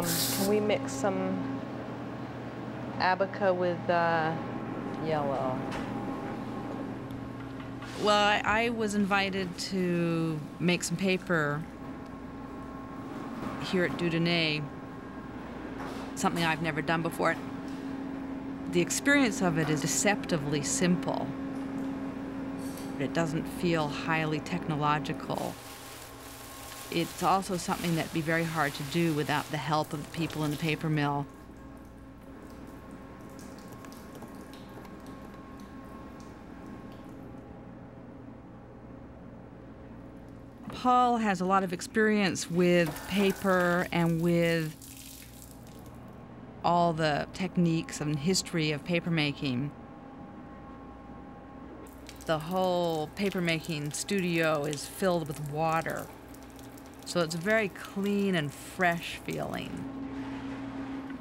Can we mix some Abaca with yellow? Well, I was invited to make some paper here at Dieudonné, something I've never done before. The experience of it is deceptively simple. It doesn't feel highly technological. It's also something that'd be very hard to do without the help of the people in the paper mill. Paul has a lot of experience with paper and with all the techniques and history of papermaking. The whole papermaking studio is filled with water, so it's a very clean and fresh feeling.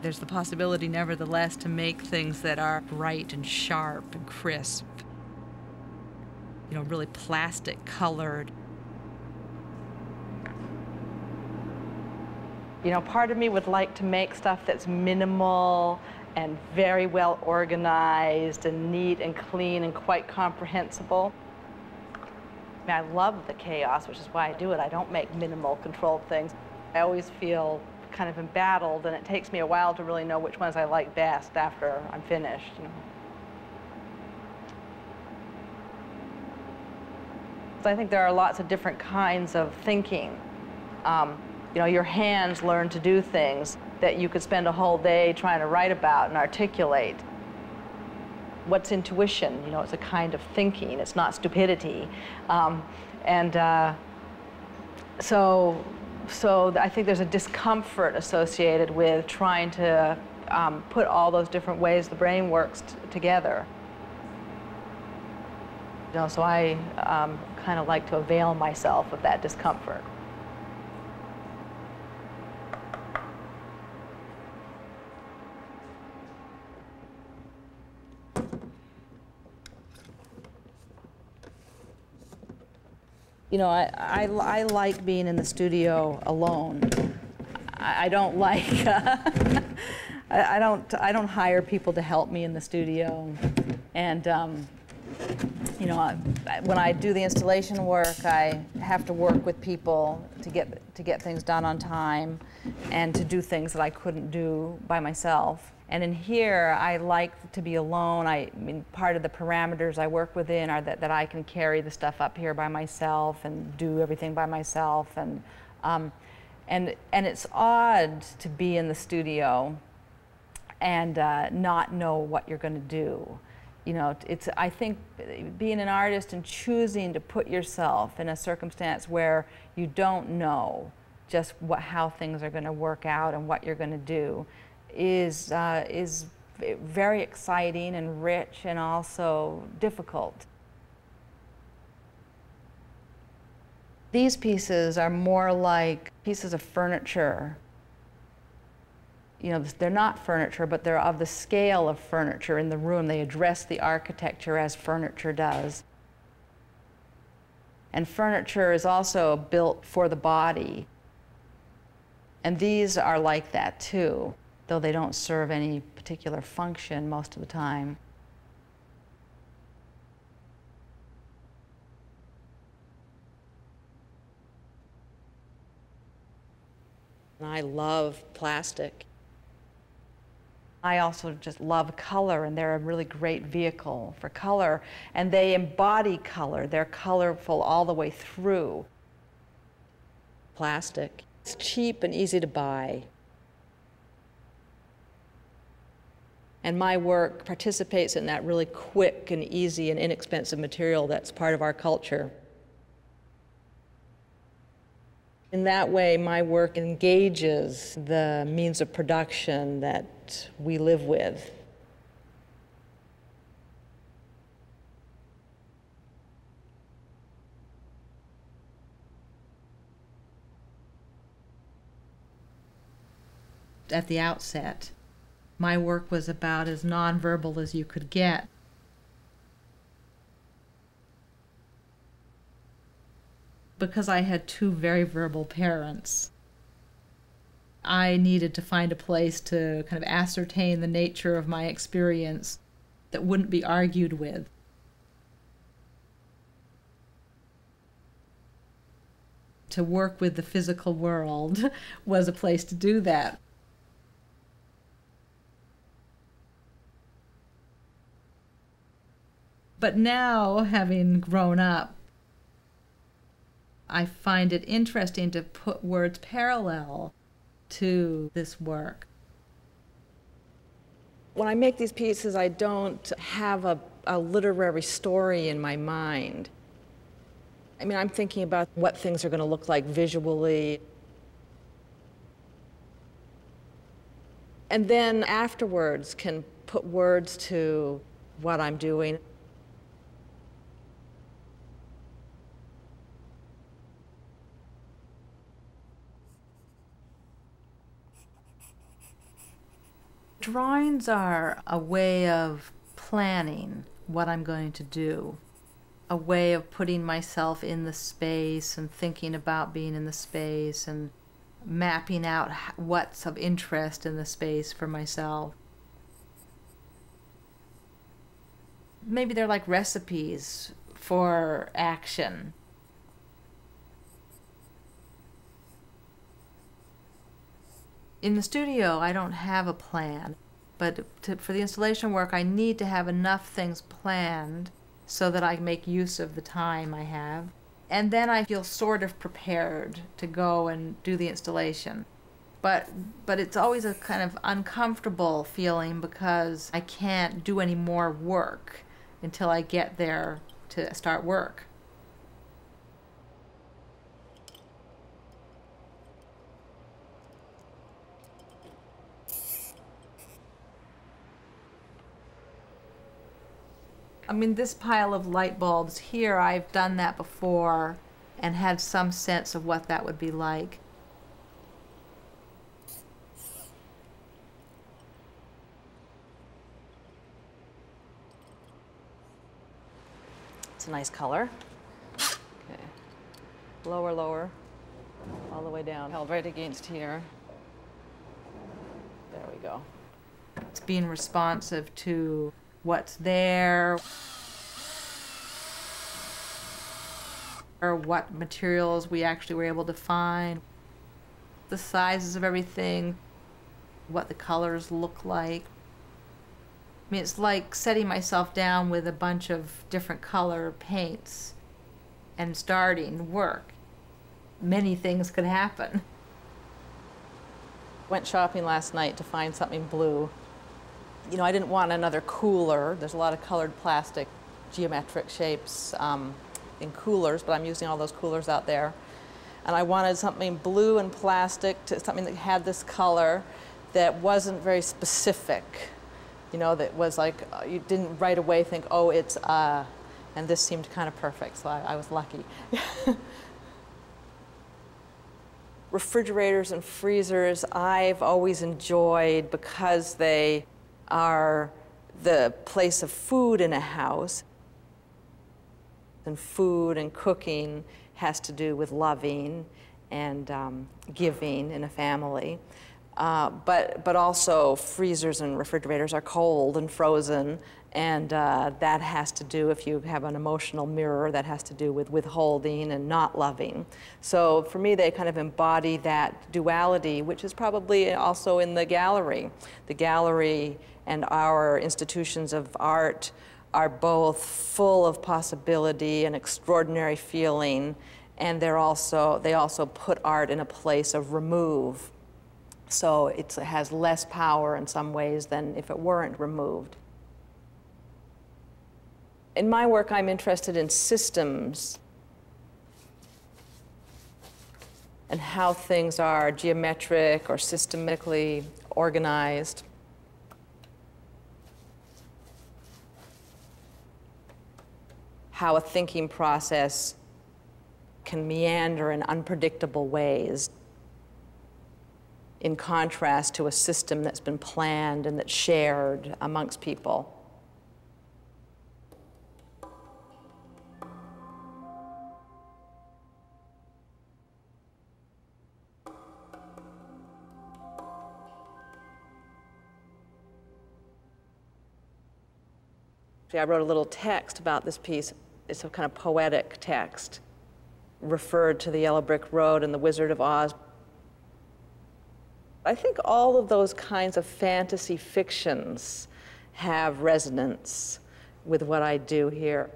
There's the possibility, nevertheless, to make things that are bright and sharp and crisp, you know, really plastic colored. You know, part of me would like to make stuff that's minimal and very well organized and neat and clean and quite comprehensible. I mean, I love the chaos, which is why I do it. I don't make minimal, controlled things. I always feel kind of embattled, and it takes me a while to really know which ones I like best after I'm finished, you know. So I think there are lots of different kinds of thinking. You know, your hands learn to do things that you could spend a whole day trying to write about and articulate. What's intuition? You know, it's a kind of thinking. It's not stupidity. So I think there's a discomfort associated with trying to put all those different ways the brain works together. You know, so I kind of like to avail myself of that discomfort. You know, I like being in the studio alone. I don't like, I don't hire people to help me in the studio. And, you know, when I do the installation work, I have to work with people to get things done on time and to do things that I couldn't do by myself. And in here, I like to be alone. I mean, part of the parameters I work within are that I can carry the stuff up here by myself and do everything by myself. And it's odd to be in the studio and not know what you're going to do. You know, I think being an artist and choosing to put yourself in a circumstance where you don't know just how things are going to work out and what you're going to do is very exciting and rich and also difficult. These pieces are more like pieces of furniture. You know, they're not furniture, but they're of the scale of furniture in the room. They address the architecture as furniture does. And furniture is also built for the body. And these are like that too, though they don't serve any particular function most of the time. I love plastic. I also just love color, and they're a really great vehicle for color, and they embody color. They're colorful all the way through. Plastic. It's cheap and easy to buy. And my work participates in that really quick and easy and inexpensive material that's part of our culture. In that way, my work engages the means of production that we live with. At the outset, my work was about as nonverbal as you could get. Because I had two very verbal parents. I needed to find a place to kind of ascertain the nature of my experience that wouldn't be argued with. To work with the physical world was a place to do that. But now, having grown up, I find it interesting to put words parallel to this work. When I make these pieces, I don't have a literary story in my mind. I mean, I'm thinking about what things are going to look like visually. And then afterwards can put words to what I'm doing. Drawings are a way of planning what I'm going to do, a way of putting myself in the space and thinking about being in the space and mapping out what's of interest in the space for myself. Maybe they're like recipes for action. In the studio, I don't have a plan, but for the installation work, I need to have enough things planned so that I make use of the time I have. And then I feel sort of prepared to go and do the installation. But it's always a kind of uncomfortable feeling because I can't do any more work until I get there to start work. I mean, this pile of light bulbs here, I've done that before and had some sense of what that would be like. It's a nice color. Okay. Lower, lower, all the way down, held right against here. There we go. It's being responsive to what's there, or what materials we actually were able to find, the sizes of everything, what the colors look like. I mean, it's like setting myself down with a bunch of different color paints and starting work. Many things could happen. Went shopping last night to find something blue. You know, I didn't want another cooler. There's a lot of colored plastic, geometric shapes in coolers, but I'm using all those coolers out there. And I wanted something blue and plastic, something that had this color that wasn't very specific. You know, that was like, you didn't right away think, oh, it's and this seemed kind of perfect, so I was lucky. Refrigerators and freezers, I've always enjoyed because they are the place of food in a house. And food and cooking has to do with loving and giving in a family. But also freezers and refrigerators are cold and frozen, and that has to do, if you have an emotional mirror, that has to do with withholding and not loving. So for me, they kind of embody that duality, which is probably also in the gallery. The gallery and our institutions of art are both full of possibility and extraordinary feeling, and they also put art in a place of remove. So it has less power in some ways than if it weren't removed. In my work, I'm interested in systems and how things are geometric or systematically organized. How a thinking process can meander in unpredictable ways, in contrast to a system that's been planned and that's shared amongst people. I wrote a little text about this piece. It's a kind of poetic text, referred to the Yellow Brick Road and the Wizard of Oz. I think all of those kinds of fantasy fictions have resonance with what I do here.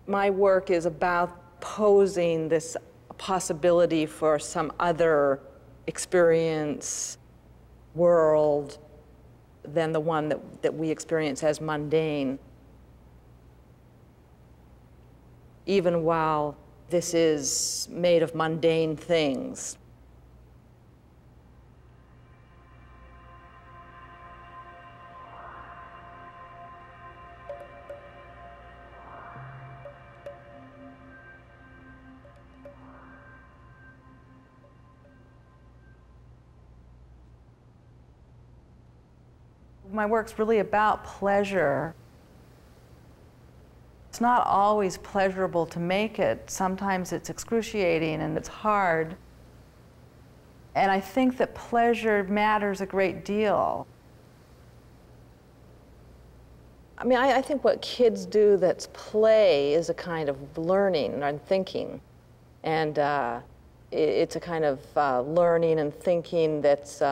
My work is about posing this possibility for some other experience, world, than the one that we experience as mundane. Even while this is made of mundane things. My work's really about pleasure. It's not always pleasurable to make it. Sometimes it's excruciating and it's hard. And I think that pleasure matters a great deal. I mean, I think what kids do that's play is a kind of learning and thinking. And it's a kind of learning and thinking that's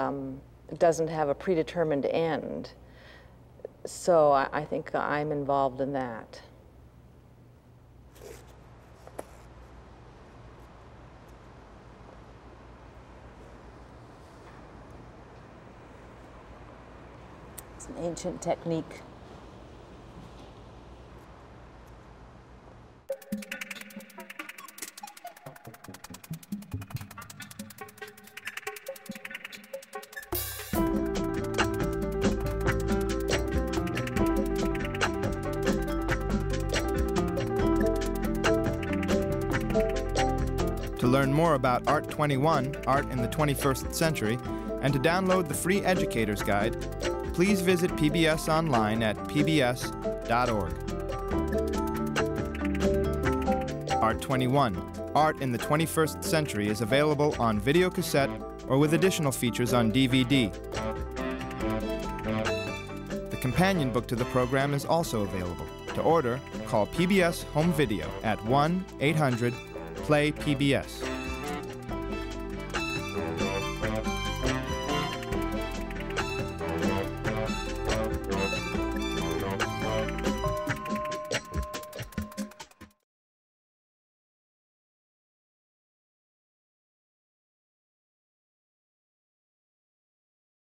doesn't have a predetermined end. So I think I'm involved in that. It's an ancient technique. To learn more about Art 21, Art in the 21st Century, and to download the free Educator's Guide, please visit PBS online at pbs.org. Art 21, Art in the 21st Century is available on videocassette or with additional features on DVD. The companion book to the program is also available. To order, call PBS Home Video at 1-800-PLAY-PBS.